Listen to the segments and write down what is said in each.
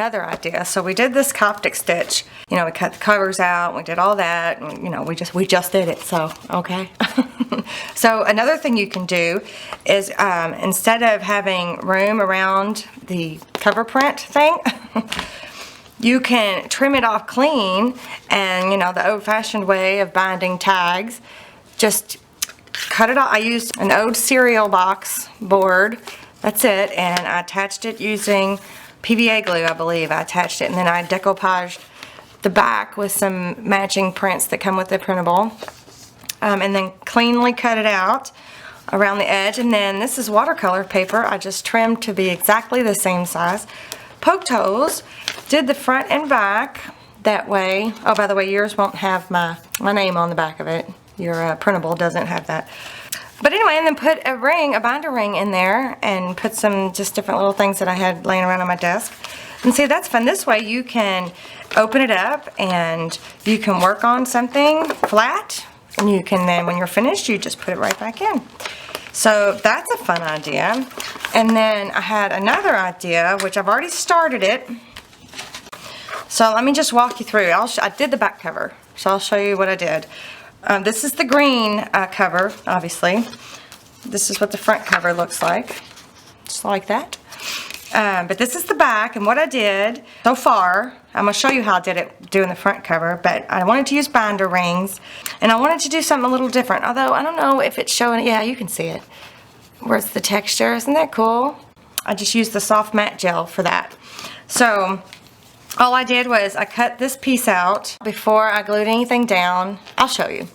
another idea. So we did this Coptic stitch. You know, we cut the covers out, we did all that, and, you know, we just did it, so, okay. So another thing you can do is, instead of having room around the cover print thing, you can trim it off clean, and, you know, the old-fashioned way of binding tags, just cut it off. I used an old cereal box board, that's it, and I attached it using PVA glue, I believe. I attached it, and then I decoupaged the back with some matching prints that come with the printable, and then cleanly cut it out around the edge. And then this is watercolor paper. I just trimmed to be exactly the same size. Poked holes, did the front and back that way. Oh, by the way, yours won't have my name on the back of it. Your printable doesn't have that. But anyway, and then put a ring, a binder ring in there, and put some just different little things that I had laying around on my desk. And see, that's fun. This way you can open it up and you can work on something flat, and you can then, when you're finished, you just put it right back in. So that's a fun idea. And then I had another idea, which I've already started it. So let me just walk you through. I did the back cover, so I'll show you what I did. This is the green cover, obviously. This is what the front cover looks like, just like that. But this is the back, and what I did so far, I'm going to show you how I did it doing the front cover, but I wanted to use binder rings, and I wanted to do something a little different, although I don't know if it's showing. Yeah, you can see it. Where's the texture? Isn't that cool? I just used the soft matte gel for that. So all I did was I cut this piece out before I glued anything down. I'll show you.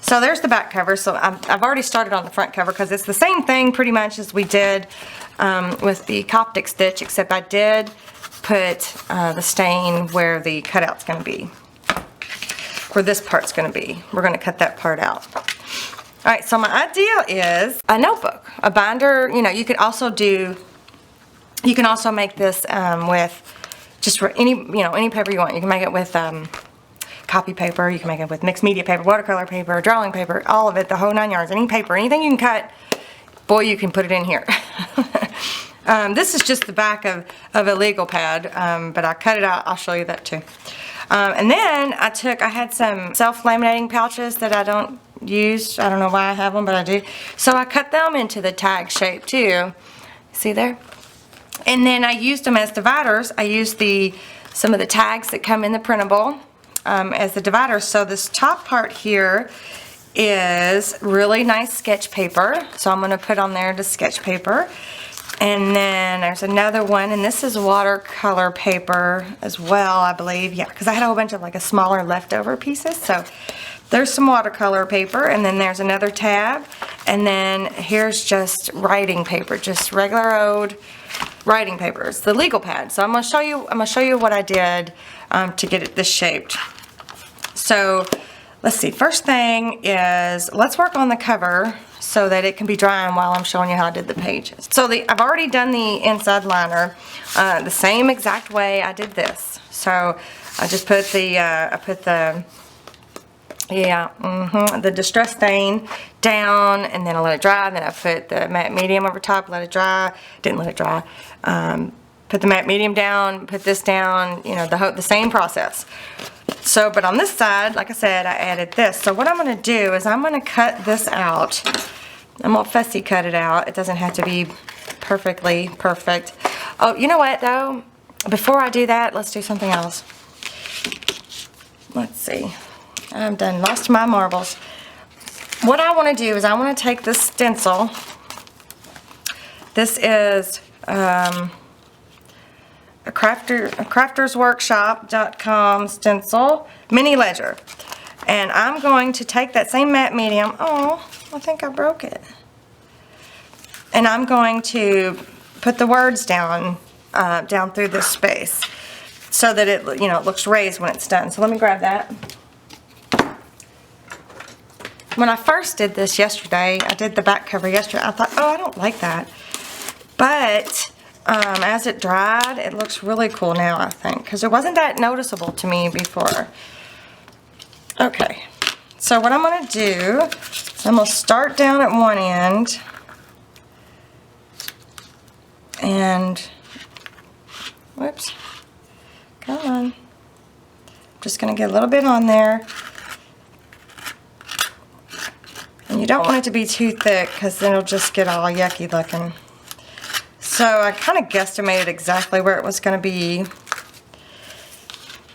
So there's the back cover. So I've already started on the front cover because it's the same thing pretty much as we did with the Coptic stitch, except I did put the stain where the cutout's going to be, where this part's going to be. We're going to cut that part out. All right, so my idea is a notebook, a binder. You know, you could also make this with just for any paper you want. You can make it with copy paper, you can make it with mixed media paper, watercolor paper, drawing paper, all of it, the whole 9 yards. Any paper, anything you can cut, boy, you can put it in here. This is just the back of a legal pad, but I cut it out. I'll show you that too. And then I had some self-laminating pouches that I don't use. I don't know why I have them, but I do. So I cut them into the tag shape too. See there? And then I used them as dividers. I used some of the tags that come in the printable as the dividers. So this top part here is really nice sketch paper. So I'm going to put on there the sketch paper. And then there's another one, and this is watercolor paper as well, I believe. Yeah, because I had a whole bunch of like a smaller leftover pieces. So there's some watercolor paper, and then there's another tab. And then here's just writing paper, just regular old writing paper. It's the legal pad. So I'm going to show you what I did to get it this shaped. So let's see. First thing is, let's work on the cover so that it can be drying while I'm showing you how I did the pages. So I've already done the inside liner the same exact way I did this. So I just put the distress stain down, and then I let it dry, and then I put the matte medium over top, let it dry. Didn't let it dry. Put the matte medium down, put this down, you know, the same process. So, but on this side, like I said, I added this. So what I'm going to do is I'm going to cut this out. I'm going to fussy cut it out. It doesn't have to be perfectly perfect. Oh, you know what though? Before I do that, let's do something else. Let's see. I'm done, lost my marbles. What I want to do is I want to take this stencil. This is a craftersworkshop.com stencil mini ledger, and I'm going to take that same matte medium. Oh, I think I broke it. And I'm going to put the words down through this space so that it looks raised when it's done. So let me grab that. When I first did this yesterday, I did the back cover yesterday, I thought, oh, I don't like that. But as it dried, it looks really cool now, I think, because it wasn't that noticeable to me before. Okay, so what I'm going to do is I'm going to start down at one end and, whoops, Come on. Just going to get a little bit on there. And you don't want it to be too thick because then it'll just get all yucky looking. So I kind of guesstimated exactly where it was going to be.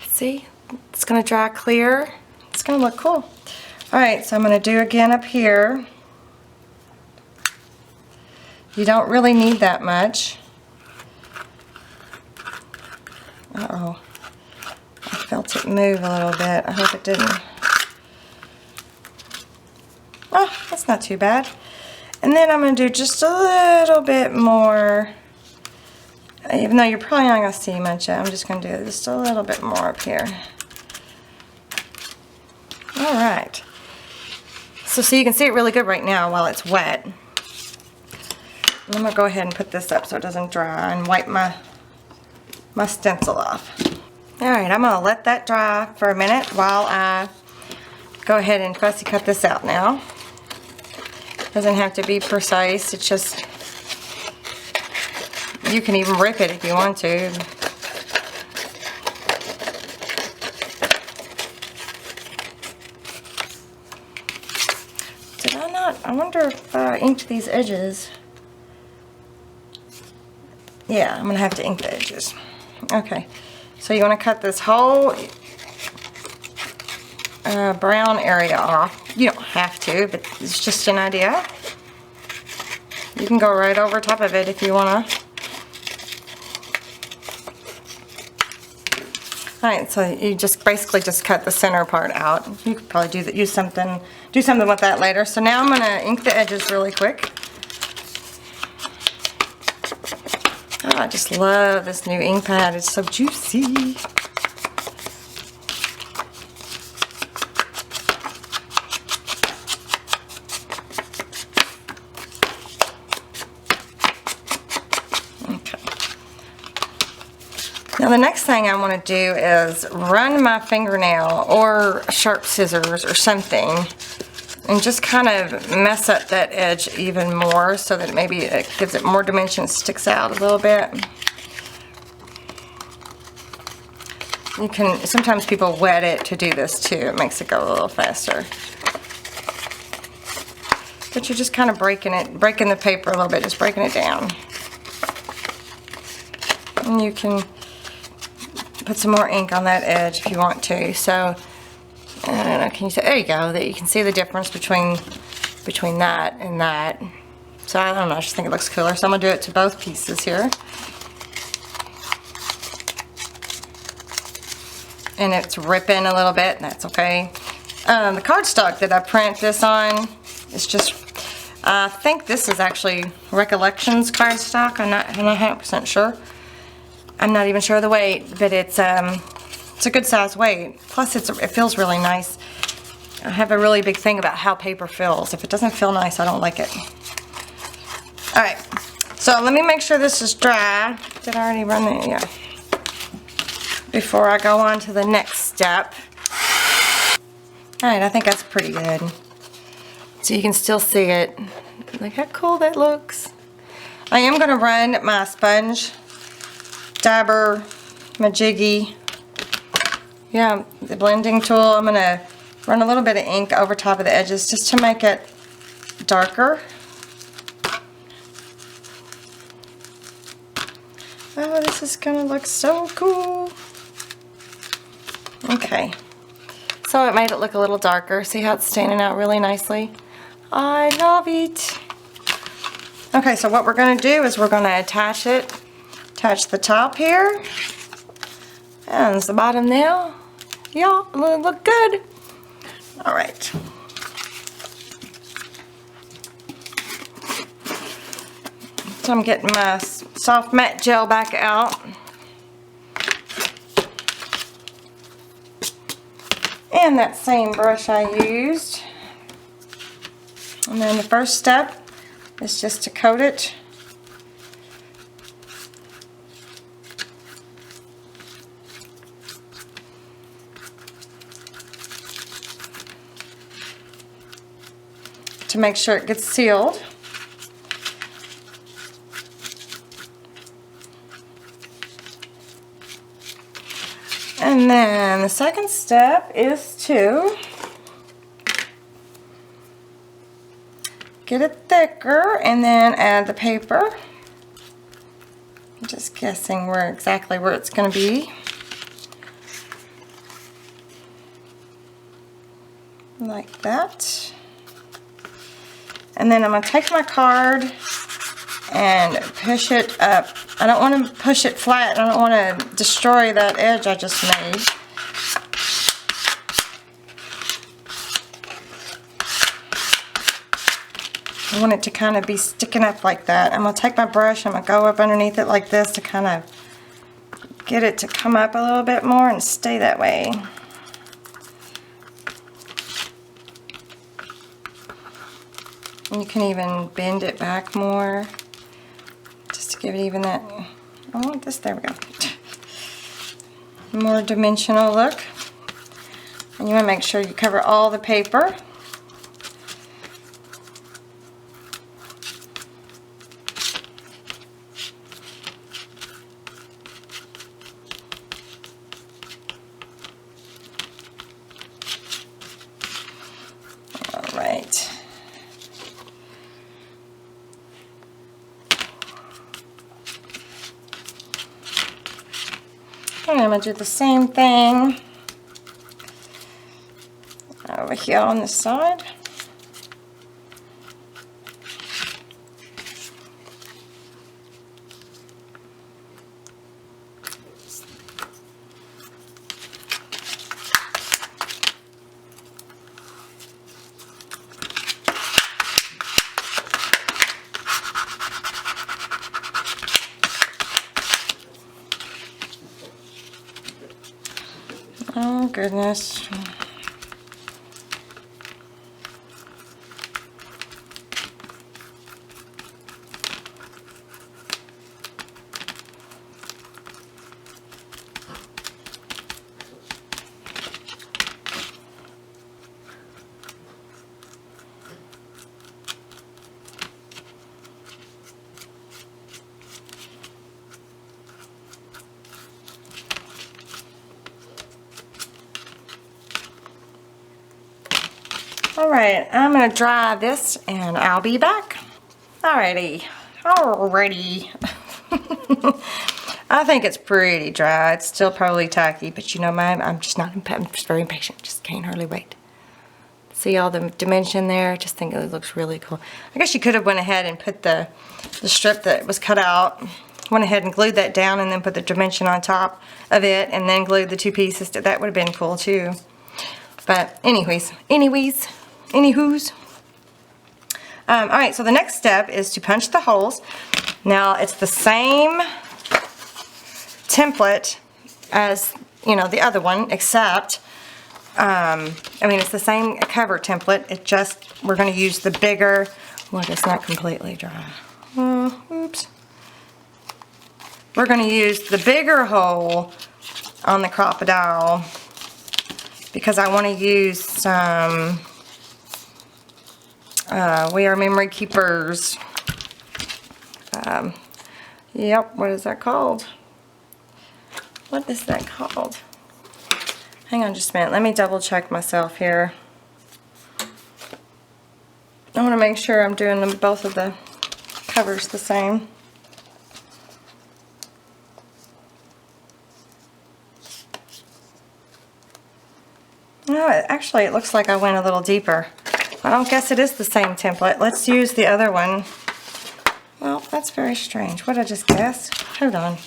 See? It's going to dry clear. It's going to look cool. Alright, so I'm going to do again up here. You don't really need that much. Uh-oh. I felt it move a little bit. I hope it didn't. Oh, that's not too bad. And then I'm going to do just a little bit more. Even though you're probably not going to see much, I'm just going to do just a little bit more up here. Alright. So you can see it really good right now while it's wet. And I'm going to go ahead and put this up so it doesn't dry and wipe my stencil off. Alright, I'm going to let that dry for a minute while I go ahead and fussy cut this out now. Doesn't have to be precise, it's just, you can even rip it if you want to. Did I not? I wonder if I inked these edges. Yeah, I'm going to have to ink the edges. Okay, so you want to cut this whole brown area off. You don't have to, but it's just an idea. You can go right over top of it if you want to. Alright, so you just basically just cut the center part out. You could probably do something with that later. So now I'm going to ink the edges really quick. Oh, I just love this new ink pad. It's so juicy. Now the next thing I want to do is run my fingernail or sharp scissors or something and just kind of mess up that edge even more so that maybe it gives it more dimension, sticks out a little bit. You can, sometimes people wet it to do this too. It makes it go a little faster. But you're just kind of breaking the paper a little bit, just breaking it down. And you can put some more ink on that edge if you want to. So, I don't know, can you see? There you go. That you can see the difference between that and that. So I don't know, I just think it looks cooler. So I'm gonna do it to both pieces here. And it's ripping a little bit, and that's okay. The cardstock that I print this on is just, I think this is actually Recollections cardstock. I'm not 100% sure. I'm not even sure of the weight, but it's a good size weight. Plus it feels really nice. I have a really big thing about how paper feels. If it doesn't feel nice, I don't like it. Alright, so let me make sure this is dry. Did I already run it? Yeah. Before I go on to the next step. Alright, I think that's pretty good. So you can still see it. Look how cool that looks. I am going to run my sponge dabber, my jiggy, yeah, the blending tool. I'm going to run a little bit of ink over top of the edges just to make it darker. Oh, this is going to look so cool. Okay, so it made it look a little darker. See how it's standing out really nicely? I love it. Okay, so what we're going to do is we're going to attach it. Attach the top here, and the bottom now. Yeah, look good. All right. So I'm getting my soft matte gel back out. And that same brush I used. And then the first step is just to coat it. To make sure it gets sealed. And then the second step is to get it thicker and then add the paper. I'm just guessing exactly where it's going to be. Like that. And then I'm going to take my card and push it up. I don't want to push it flat. I don't want to destroy that edge I just made. I want it to kind of be sticking up like that. I'm going to take my brush, I'm going to go up underneath it like this to kind of get it to come up a little bit more and stay that way. And you can even bend it back more just to give it even that, oh, this, there we go. More dimensional look. And you want to make sure you cover all the paper. Alright. And I'm going to do the same thing over here on this side. Oh goodness. Alright, I'm going to dry this and I'll be back. Alrighty. I think it's pretty dry. It's still probably tacky, but you know, I'm just very impatient. Just can't hardly wait. See all the dimension there? Just think it looks really cool. I guess you could have went ahead and put the strip that was cut out, went ahead and glued that down and then put the dimension on top of it and then glued the two pieces. That would have been cool too. But anywho's. Alright, so the next step is to punch the holes. Now it's the same template as, you know, the other one, except, it's the same cover template. It just, we're going to use the bigger, well, it's not completely dry. Oops. We're going to use the bigger hole on the crocodile because I want to use some We Are Memory Keepers. Yep, what is that called? What is that called? Hang on just a minute. Let me double check myself here. I want to make sure I'm doing both of the covers the same. No, actually it looks like I went a little deeper. I don't guess it is the same template. Let's use the other one. Well, that's very strange. What did I just guess? Hold on.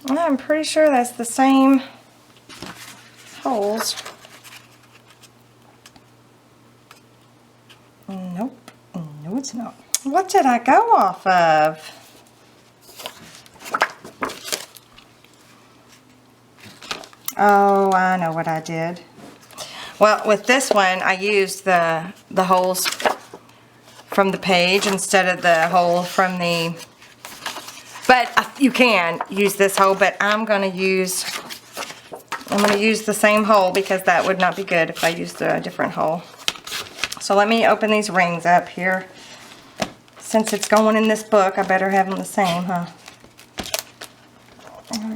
I'm pretty sure that's the same holes. Nope. No, it's not. What did I go off of? Oh, I know what I did. Well, with this one, I used the holes from the page instead of the hole from the... But you can use this hole, but I'm going to use the same hole because that would not be good if I used a different hole. So let me open these rings up here. Since it's going in this book, I better have them the same, huh?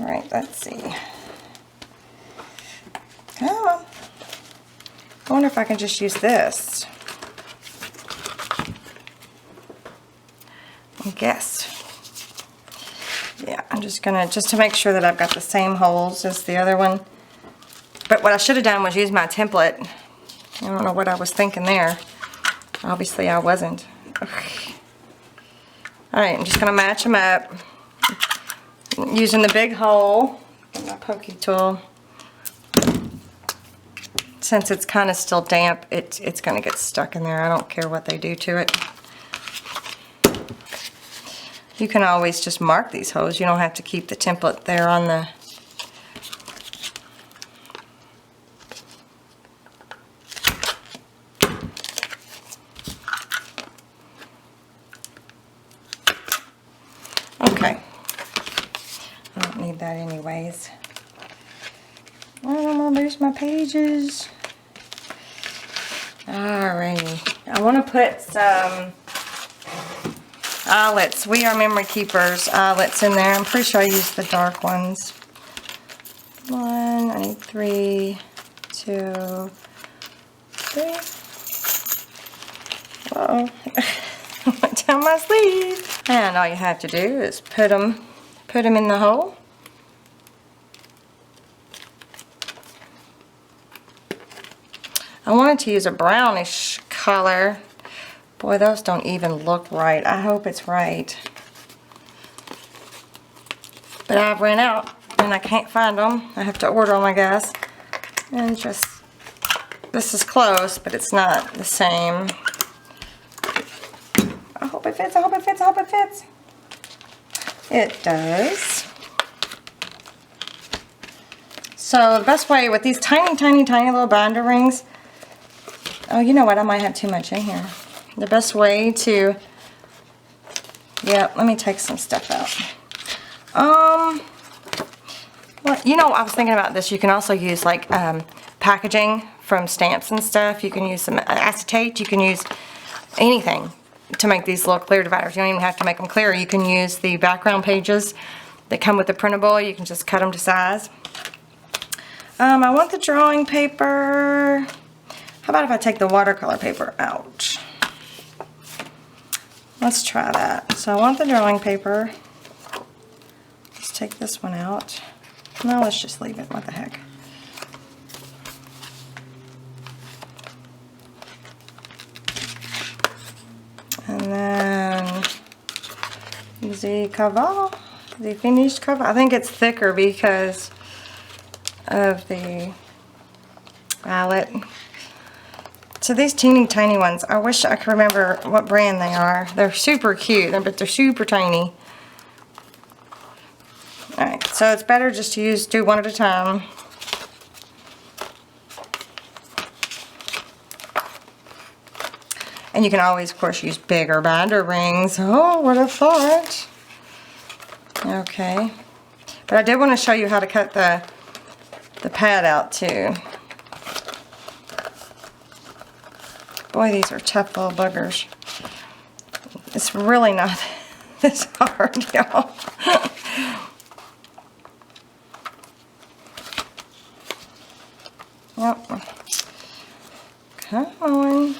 Alright, let's see. Oh, I wonder if I can just use this. I guess. Yeah, I'm just gonna, just to make sure that I've got the same holes as the other one. But what I should have done was use my template. I don't know what I was thinking there. Obviously I wasn't. Okay. Alright, I'm just gonna match them up. Using the big hole, my pokey tool. Since it's kind of still damp, it's gonna get stuck in there. I don't care what they do to it. You can always just mark these holes. You don't have to keep the template there on the... Okay. I don't need that anyways. I don't want to lose my pages. Alrighty. I want to put some eyelets. We Are Memory Keepers eyelets in there. I'm pretty sure I used the dark ones. One, I need 3, 2, 3. Uh-oh. Went down my sleeve. And all you have to do is put them in the hole. I wanted to use a brownish color. Boy, those don't even look right. I hope it's right. But I've ran out and I can't find them. I have to order them, I guess. And just, this is close, but it's not the same. I hope it fits, I hope it fits, I hope it fits. It does. So the best way with these tiny, tiny, tiny little binder rings, oh, you know what, I might have too much in here. The best way to, yeah, let me take some stuff out. Well, you know, I was thinking about this. You can also use like packaging from stamps and stuff. You can use some acetate. You can use anything to make these little clear dividers. You don't even have to make them clear. You can use the background pages that come with the printable. You can just cut them to size. I want the drawing paper. How about if I take the watercolor paper out? Let's try that. So I want the drawing paper. Let's take this one out. No, let's just leave it. What the heck? And then the cover, the finished cover. I think it's thicker because of the eyelet. So these teeny tiny ones, I wish I could remember what brand they are. They're super cute, but they're super tiny. Alright, so it's better just to do one at a time. And you can always, of course, use bigger binder rings. Oh, what a thought. Okay. But I did want to show you how to cut the pad out too. Boy, these are tough little buggers. It's really not this hard, y'all. Yep. Come on.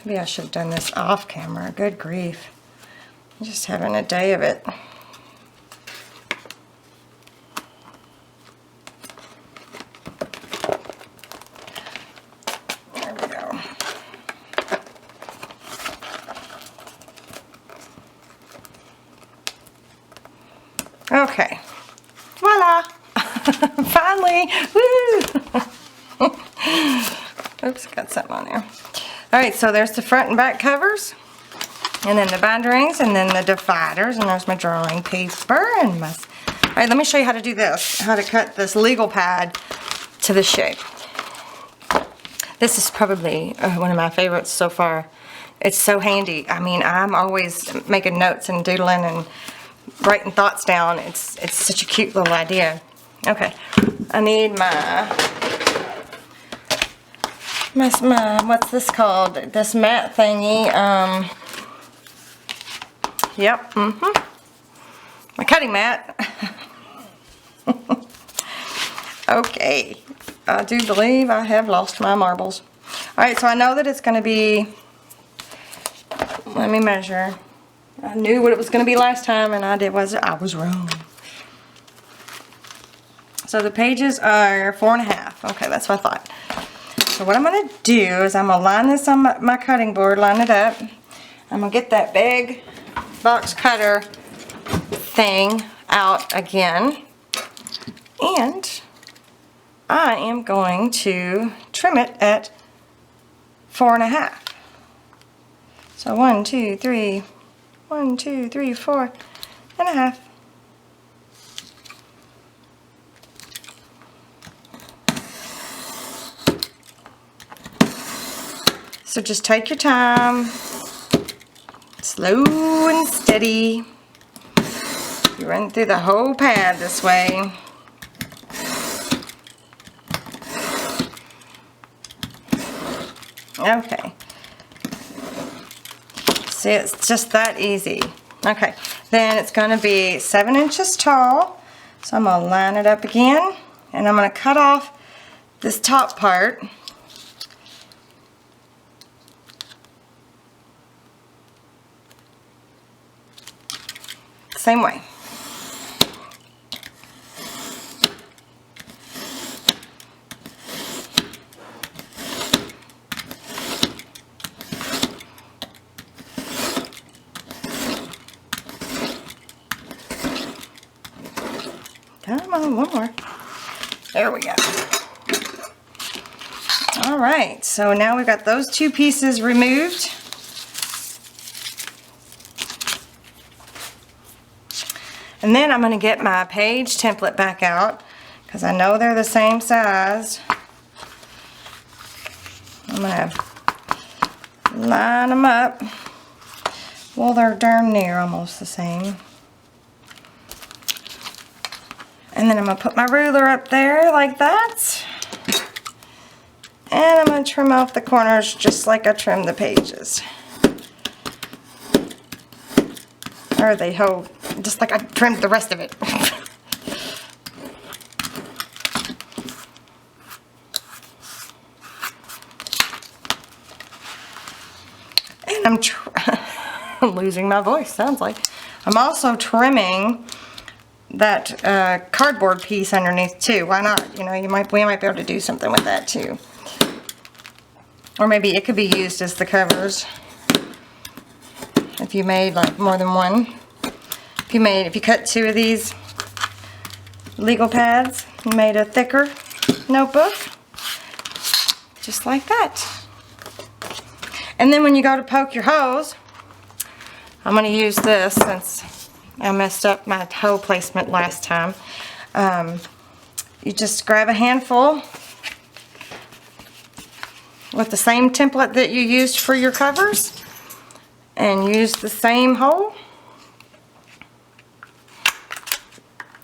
Maybe I should have done this off camera. Good grief. I'm just having a day of it. There we go. Okay. Voila! Finally! Woo! Oops, got something on there. Alright, so there's the front and back covers, and then the binder rings, and then the dividers, and there's my drawing paper, and my... Alright, let me show you how to do this, how to cut this legal pad to this shape. This is probably one of my favorites so far. It's so handy. I mean, I'm always making notes and doodling and writing thoughts down. It's such a cute little idea. Okay, I need my what's this called? This mat thingy. Yep, my cutting mat. Okay, I do believe I have lost my marbles. Alright, so I know that it's going to be, let me measure. I knew what it was going to be last time, and I was wrong. So the pages are 4.5. Okay, that's what I thought. So what I'm going to do is I'm going to line this on my cutting board, line it up. I'm going to get that big box cutter thing out again. And I am going to trim it at 4.5. So 1, 2, 3, 1, 2, 3, 4.5. So just take your time, slow and steady. You run through the whole pad this way. Okay. See, it's just that easy. Okay, then it's going to be 7 inches tall. So I'm going to line it up again, and I'm going to cut off this top part. Same way. Come on, one more. There we go. All right, so now we've got those two pieces removed. And then I'm going to get my page template back out because I know they're the same size. I'm going to line them up. Well, they're darn near almost the same. And then I'm going to put my ruler up there like that. And I'm going to trim off the corners just like I trimmed the pages. Or they hold, just like I trimmed the rest of it. And I'm losing my voice, sounds like. I'm also trimming that cardboard piece underneath too. Why not? You know, we might be able to do something with that too. Or maybe it could be used as the covers. If you made like more than one. If you cut 2 of these legal pads and made a thicker notebook, just like that. And then when you go to poke your holes, I'm going to use this since I messed up my hole placement last time. You just grab a handful with the same template that you used for your covers and use the same hole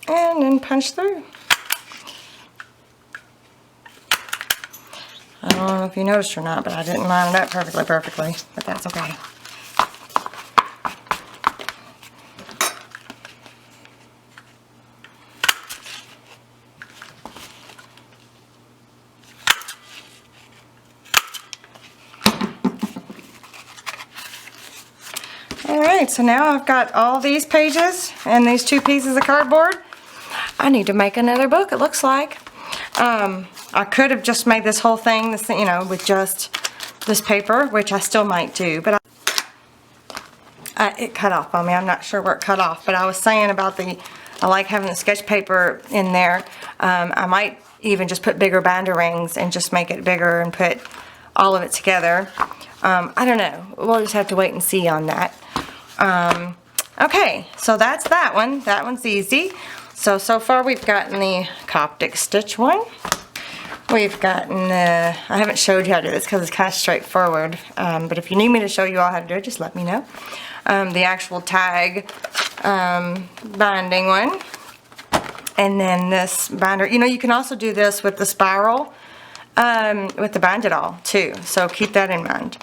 and then punch through. I don't know if you noticed or not, but I didn't line it up perfectly, but that's okay. Alright, so now I've got all these pages and these 2 pieces of cardboard. I need to make another book, it looks like. I could have just made this whole thing, you know, with just this paper, which I still might do, but it cut off on me. I'm not sure where it cut off, but I was saying about I like having the sketch paper in there. I might even just put bigger binder rings and just make it bigger and put all of it together. I don't know. We'll just have to wait and see on that. Okay, so that's that one. That one's easy. So far we've gotten the Coptic stitch one. We've gotten, I haven't showed you how to do this because it's kind of straightforward. But if you need me to show you all how to do it, just let me know. The actual tag binding one. And then this binder. You know, you can also do this with the spiral, with the bind it all too. So keep that in mind.